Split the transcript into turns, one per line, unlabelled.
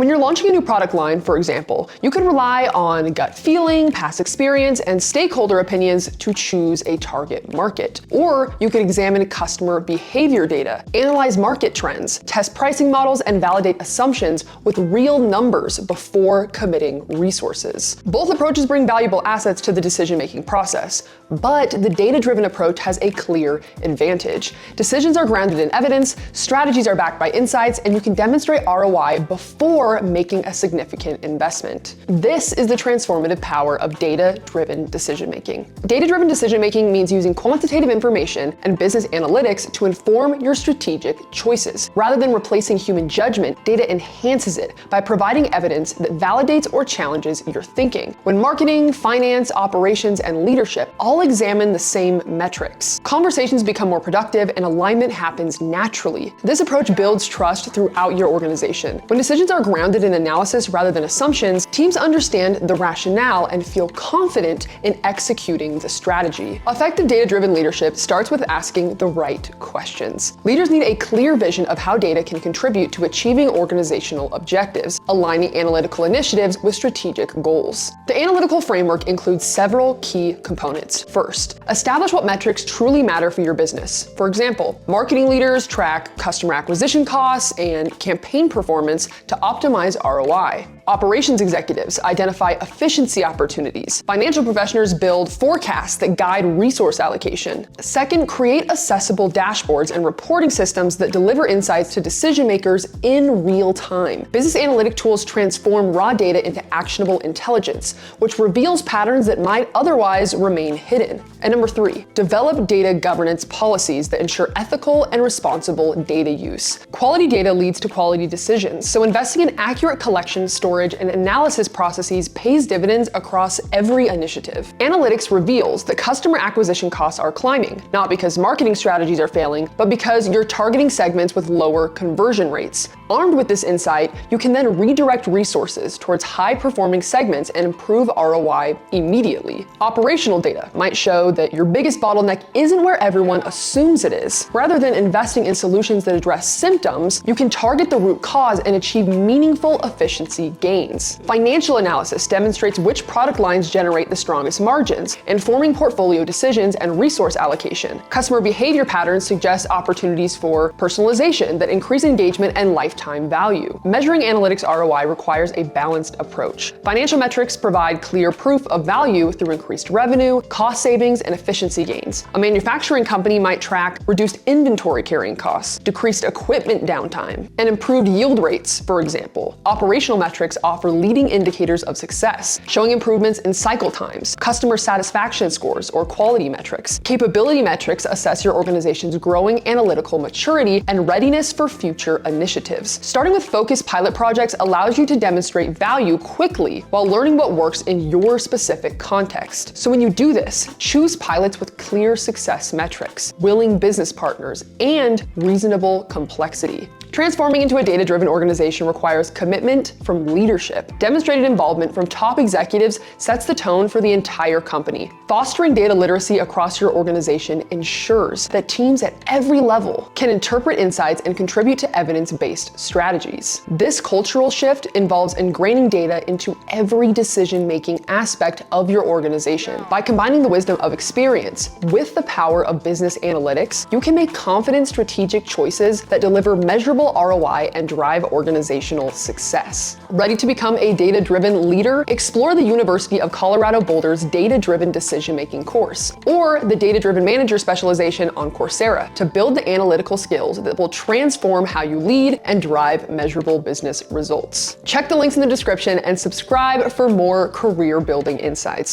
When you're launching a new product line, for example, you can rely on gut feeling, past experience, and stakeholder opinions to choose a target market. Or you could examine customer behavior data, analyze market trends, test pricing models, and validate assumptions with real numbers before committing resources. Both approaches bring valuable assets to the decision-making process, but the data-driven approach has a clear advantage. Decisions are grounded in evidence, strategies are backed by insights, and you can demonstrate ROI before making a significant investment. This is the transformative power of data-driven decision-making. Data-driven decision-making means using quantitative information and business analytics to inform your strategic choices. Rather than replacing human judgment, data enhances it by providing evidence that validates or challenges your thinking. When marketing, finance, operations, and leadership all examine the same metrics, conversations become more productive and alignment happens naturally. This approach builds trust throughout your organization. When decisions are grounded in analysis rather than assumptions, teams understand the rationale and feel confident in executing the strategy. Effective data-driven leadership starts with asking the right questions. Leaders need a clear vision of how data can contribute to achieving organizational objectives, aligning analytical initiatives with strategic goals. The analytical framework includes several key components. First, establish what metrics truly matter for your business. For example, marketing leaders track customer acquisition costs and campaign performance to optimize ROI. Operations executives identify efficiency opportunities. Financial professionals build forecasts that guide resource allocation. Second, create accessible dashboards and reporting systems that deliver insights to decision makers in real time. Business analytic tools transform raw data into actionable intelligence, which reveals patterns that might otherwise remain hidden. And number three, develop data governance policies that ensure ethical and responsible data use. Quality data leads to quality decisions, so investing in accurate collection, storage, and analysis processes pays dividends across every initiative. Analytics reveals that customer acquisition costs are climbing, not because marketing strategies are failing, but because you're targeting segments with lower conversion rates. Armed with this insight, you can then redirect resources towards high-performing segments and improve ROI immediately. Operational data might show that your biggest bottleneck isn't where everyone assumes it is. Rather than investing in solutions that address symptoms, you can target the root cause and achieve meaningful efficiency gains. Financial analysis demonstrates which product lines generate the strongest margins, informing portfolio decisions and resource allocation. Customer behavior patterns suggest opportunities for personalization that increase engagement and lifetime value. Measuring analytics ROI requires a balanced approach. Financial metrics provide clear proof of value through increased revenue, cost savings, and efficiency gains. A manufacturing company might track reduced inventory carrying costs, decreased equipment downtime, and improved yield rates, for example. Operational metrics offer leading indicators of success, showing improvements in cycle times, customer satisfaction scores, or quality metrics. Capability metrics assess your organization's growing analytical maturity and readiness for future initiatives. Starting with focused pilot projects allows you to demonstrate value quickly while learning what works in your specific context. So when you do this, choose pilots with clear success metrics, willing business partners, and reasonable complexity. Transforming into a data-driven organization requires commitment from leadership. Demonstrated involvement from top executives sets the tone for the entire company. Fostering data literacy across your organization ensures that teams at every level can interpret insights and contribute to evidence-based strategies. This cultural shift involves ingraining data into every decision-making aspect of your organization. By combining the wisdom of experience with the power of business analytics, you can make confident strategic choices that deliver measurable ROI and drive organizational success. Ready to become a data-driven leader? Explore the University of Colorado Boulder's Data-Driven Decision-Making course, or the Data-Driven Manager specialization on Coursera to build the analytical skills that will transform how you lead and drive measurable business results. Check the links in the description and subscribe for more career-building insights.